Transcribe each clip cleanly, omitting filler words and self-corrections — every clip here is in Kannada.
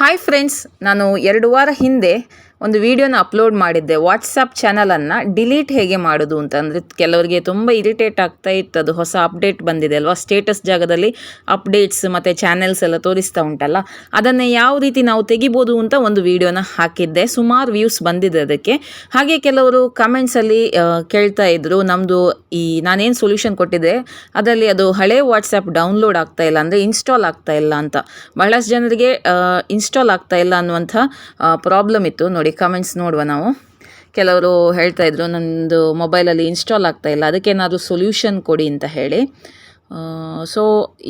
ಹಾಯ್ ಫ್ರೆಂಡ್ಸ್, ನಾನು 2 ವಾರ ಹಿಂದೆ ಒಂದು ವಿಡಿಯೋನ ಅಪ್ಲೋಡ್ ಮಾಡಿದ್ದೆ. ವಾಟ್ಸಪ್ ಚಾನಲನ್ನು ಡಿಲೀಟ್ ಹೇಗೆ ಮಾಡೋದು ಅಂತ. ಅಂದರೆ ಕೆಲವರಿಗೆ ತುಂಬ ಇರಿಟೇಟ್ ಆಗ್ತಾ ಇತ್ತು. ಅದು ಹೊಸ ಅಪ್ಡೇಟ್ ಬಂದಿದೆ ಅಲ್ವಾ, ಸ್ಟೇಟಸ್ ಜಾಗದಲ್ಲಿ ಅಪ್ಡೇಟ್ಸ್ ಮತ್ತು ಚಾನೆಲ್ಸ್ ಎಲ್ಲ ತೋರಿಸ್ತಾ ಉಂಟಲ್ಲ, ಅದನ್ನು ಯಾವ ರೀತಿ ನಾವು ತೆಗಿಬೋದು ಅಂತ ಒಂದು ವಿಡಿಯೋನ ಹಾಕಿದ್ದೆ. ಸುಮಾರು ವ್ಯೂಸ್ ಬಂದಿದೆ ಅದಕ್ಕೆ. ಹಾಗೆ ಕೆಲವರು ಕಮೆಂಟ್ಸಲ್ಲಿ ಕೇಳ್ತಾ ಇದ್ದರು, ನಮ್ಮದು ನಾನೇನು ಸೊಲ್ಯೂಷನ್ ಕೊಟ್ಟಿದ್ದೆ ಅದರಲ್ಲಿ ಅದು ಹಳೆ ವಾಟ್ಸಪ್ ಡೌನ್ಲೋಡ್ ಆಗ್ತಾ ಇಲ್ಲ, ಅಂದರೆ ಇನ್ಸ್ಟಾಲ್ ಆಗ್ತಾ ಇಲ್ಲ ಅಂತ. ಬಹಳಷ್ಟು ಜನರಿಗೆ ಇನ್ಸ್ಟಾಲ್ ಆಗ್ತಾ ಇಲ್ಲ ಅನ್ನುವಂಥ ಪ್ರಾಬ್ಲಮ್ ಇತ್ತು. ನೋಡಿ, ಕಮೆಂಟ್ಸ್ ನೋಡುವ ನಾವು. ಕೆಲವರು ಹೇಳ್ತಾ ಇದ್ರು, ನನ್ನದು ಮೊಬೈಲಲ್ಲಿ ಇನ್ಸ್ಟಾಲ್ ಆಗ್ತಾ ಇಲ್ಲ, ಅದಕ್ಕೇನಾದರೂ ಸೊಲ್ಯೂಷನ್ ಕೊಡಿ ಅಂತ ಹೇಳಿ. ಸೊ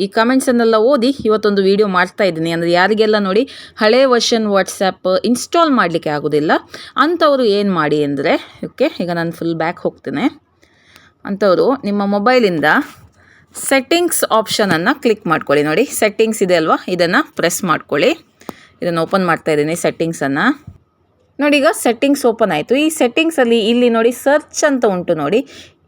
ಈ ಕಮೆಂಟ್ಸನ್ನೆಲ್ಲ ಓದಿ ಇವತ್ತೊಂದು ವಿಡಿಯೋ ಮಾಡ್ತಾ ಇದ್ದೀನಿ. ಅಂದರೆ ಯಾರಿಗೆಲ್ಲ ನೋಡಿ ಹಳೆ ವರ್ಷನ್ ವಾಟ್ಸಪ್ ಇನ್ಸ್ಟಾಲ್ ಮಾಡಲಿಕ್ಕೆ ಆಗೋದಿಲ್ಲ ಅಂಥವರು ಏನು ಮಾಡಿ ಅಂದರೆ, ಓಕೆ, ಈಗ ನಾನು ಫುಲ್ ಬ್ಯಾಕ್ ಹೋಗ್ತೇನೆ. ಅಂಥವರು ನಿಮ್ಮ ಮೊಬೈಲಿಂದ ಸೆಟ್ಟಿಂಗ್ಸ್ ಆಪ್ಷನನ್ನು ಕ್ಲಿಕ್ ಮಾಡ್ಕೊಳ್ಳಿ. ನೋಡಿ, ಸೆಟ್ಟಿಂಗ್ಸ್ ಇದೆ ಅಲ್ವಾ, ಇದನ್ನು ಪ್ರೆಸ್ ಮಾಡ್ಕೊಳ್ಳಿ. ಇದನ್ನು ಓಪನ್ ಮಾಡ್ತಾ ಇದ್ದೀನಿ ಸೆಟ್ಟಿಂಗ್ಸನ್ನು. ನೋಡಿ, ಈಗ ಸೆಟ್ಟಿಂಗ್ಸ್ ಓಪನ್ ಆಯಿತು. ಈ ಸೆಟ್ಟಿಂಗ್ಸಲ್ಲಿ ಇಲ್ಲಿ ನೋಡಿ ಸರ್ಚ್ ಅಂತ ಉಂಟು ನೋಡಿ,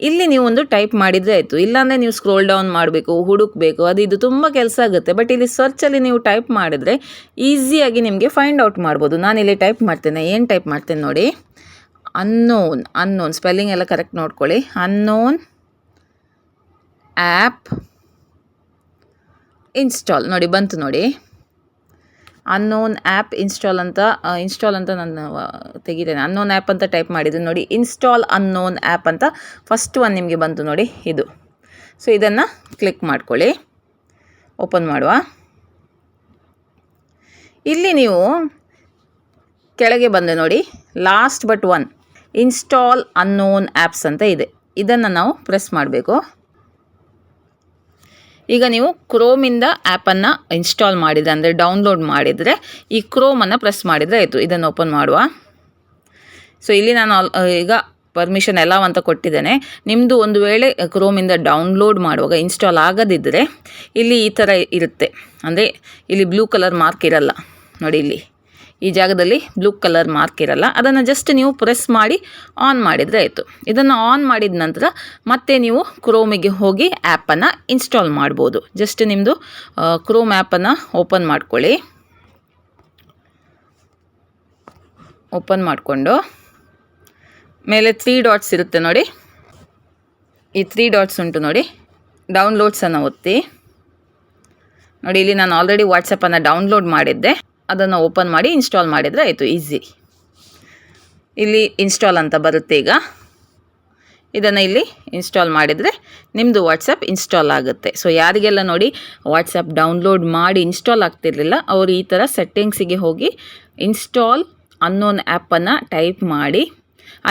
ಇಲ್ಲಿ ನೀವು ಒಂದು ಟೈಪ್ ಮಾಡಿದರೆ ಆಯಿತು. ಇಲ್ಲಾಂದರೆ ನೀವು ಸ್ಕ್ರೋಲ್ ಡೌನ್ ಮಾಡಬೇಕು, ಹುಡುಕಬೇಕು, ಇದು ತುಂಬ ಕೆಲಸ ಆಗುತ್ತೆ. ಬಟ್ ಇಲ್ಲಿ ಸರ್ಚಲ್ಲಿ ನೀವು ಟೈಪ್ ಮಾಡಿದರೆ ಈಸಿಯಾಗಿ ನಿಮಗೆ ಫೈಂಡ್ ಔಟ್ ಮಾಡ್ಬೋದು. ನಾನಿಲ್ಲಿ ಟೈಪ್ ಮಾಡ್ತೇನೆ. ಏನು ಟೈಪ್ ಮಾಡ್ತೇನೆ ನೋಡಿ, ಅನ್ನೋನ್ ಸ್ಪೆಲ್ಲಿಂಗ್ ಎಲ್ಲ ಕರೆಕ್ಟ್ ನೋಡ್ಕೊಳ್ಳಿ. ಅನ್ನೋನ್ ಆ್ಯಪ್ ಇನ್ಸ್ಟಾಲ್ ನೋಡಿ, ಬಂತು ನೋಡಿ. ಅನ್ನೋನ್ ಆ್ಯಪ್ ಇನ್ಸ್ಟಾಲ್ ಅಂತ ನಾನು ತೆಗಿತೇನೆ. ಅನ್ನೋನ್ ಆ್ಯಪ್ ಅಂತ ಟೈಪ್ ಮಾಡಿದ್ದೀನಿ ನೋಡಿ, ಇನ್ಸ್ಟಾಲ್ ಅನ್ನೋನ್ ಆ್ಯಪ್ ಅಂತ ಫಸ್ಟ್ ಒನ್ ನಿಮಗೆ ಬಂತು ನೋಡಿ, ಇದು. ಸೊ ಇದನ್ನು ಕ್ಲಿಕ್ ಮಾಡ್ಕೊಳ್ಳಿ, ಓಪನ್ ಮಾಡುವ. ಇಲ್ಲಿ ನೀವು ಕೆಳಗೆ ಬಂದೆ ನೋಡಿ, last but one install unknown apps ಅಂತ ಇದೆ. ಇದನ್ನು ನಾವು ಪ್ರೆಸ್ ಮಾಡಬೇಕು. ಈಗ ನೀವು ಕ್ರೋಮಿಂದ ಆ್ಯಪನ್ನು ಇನ್ಸ್ಟಾಲ್ ಮಾಡಿದರೆ, ಅಂದರೆ ಡೌನ್ಲೋಡ್ ಮಾಡಿದರೆ, ಈ ಕ್ರೋಮನ್ನು ಪ್ರೆಸ್ ಮಾಡಿದರೆ ಆಯಿತು. ಇದನ್ನು ಓಪನ್ ಮಾಡುವ. ಸೊ ಇಲ್ಲಿ ನಾನು ಈಗ ಪರ್ಮಿಷನ್ ಎಲ್ಲ ಅಂತ ಕೊಟ್ಟಿದ್ದೇನೆ. ನಿಮ್ಮದು ಒಂದು ವೇಳೆ ಕ್ರೋಮಿಂದ ಡೌನ್ಲೋಡ್ ಮಾಡುವಾಗ ಇನ್ಸ್ಟಾಲ್ ಆಗದಿದ್ದರೆ ಇಲ್ಲಿ ಈ ಥರ ಇರುತ್ತೆ. ಅಂದರೆ ಇಲ್ಲಿ ಬ್ಲೂ ಕಲರ್ ಮಾರ್ಕ್ ಇರಲ್ಲ ನೋಡಿ, ಇಲ್ಲಿ ಈ ಜಾಗದಲ್ಲಿ ಬ್ಲೂ ಕಲರ್ ಮಾರ್ಕ್ ಇರಲ್ಲ. ಅದನ್ನು ಜಸ್ಟ್ ನೀವು ಪ್ರೆಸ್ ಮಾಡಿ ಆನ್ ಮಾಡಿದರೆ ಆಯಿತು. ಇದನ್ನು ಆನ್ ಮಾಡಿದ ನಂತರ ಮತ್ತೆ ನೀವು ಕ್ರೋಮಿಗೆ ಹೋಗಿ ಆ್ಯಪನ್ನು ಇನ್ಸ್ಟಾಲ್ ಮಾಡ್ಬೋದು. ಜಸ್ಟ್ ನಿಮ್ಮದು ಕ್ರೋಮ್ ಆ್ಯಪನ್ನು ಓಪನ್ ಮಾಡ್ಕೊಳ್ಳಿ. ಓಪನ್ ಮಾಡಿಕೊಂಡು ಮೇಲೆ 3 ಡಾಟ್ಸ್ ಇರುತ್ತೆ ನೋಡಿ, ಈ 3 ಡಾಟ್ಸ್ ಉಂಟು ನೋಡಿ, ಡೌನ್ಲೋಡ್ಸನ್ನು ಒತ್ತಿ. ನೋಡಿ, ಇಲ್ಲಿ ನಾನು ಆಲ್ರೆಡಿ ವಾಟ್ಸಪ್ಪನ್ನು ಡೌನ್ಲೋಡ್ ಮಾಡಿದ್ದೆ, ಅದನ್ನು ಓಪನ್ ಮಾಡಿ ಇನ್ಸ್ಟಾಲ್ ಮಾಡಿದರೆ ಆಯಿತು, ಈಸಿ. ಇಲ್ಲಿ ಇನ್ಸ್ಟಾಲ್ ಅಂತ ಬರುತ್ತೆ. ಈಗ ಇದನ್ನು ಇಲ್ಲಿ ಇನ್ಸ್ಟಾಲ್ ಮಾಡಿದರೆ ನಿಮ್ಮದು ವಾಟ್ಸಪ್ ಇನ್ಸ್ಟಾಲ್ ಆಗುತ್ತೆ. ಸೊ ಯಾರಿಗೆಲ್ಲ ನೋಡಿ ವಾಟ್ಸಪ್ ಡೌನ್ಲೋಡ್ ಮಾಡಿ ಇನ್ಸ್ಟಾಲ್ ಆಗ್ತಿರಲಿಲ್ಲ, ಅವರು ಈ ಥರ ಸೆಟ್ಟಿಂಗ್ಸಿಗೆ ಹೋಗಿ ಇನ್ಸ್ಟಾಲ್ ಅನ್ನೋನ್ ಆ್ಯಪನ್ನು ಟೈಪ್ ಮಾಡಿ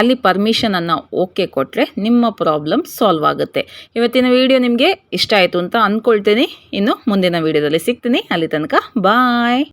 ಅಲ್ಲಿ ಪರ್ಮಿಷನನ್ನು ಓಕೆ ಕೊಟ್ಟರೆ ನಿಮ್ಮ ಪ್ರಾಬ್ಲಮ್ ಸಾಲ್ವ್ ಆಗುತ್ತೆ. ಇವತ್ತಿನ ವಿಡಿಯೋ ನಿಮಗೆ ಇಷ್ಟ ಆಯಿತು ಅಂತ ಅಂದ್ಕೊಳ್ತೀನಿ. ಇನ್ನು ಮುಂದಿನ ವಿಡಿಯೋದಲ್ಲಿ ಸಿಗ್ತೀನಿ. ಅಲ್ಲಿ ತನಕ ಬಾಯ್.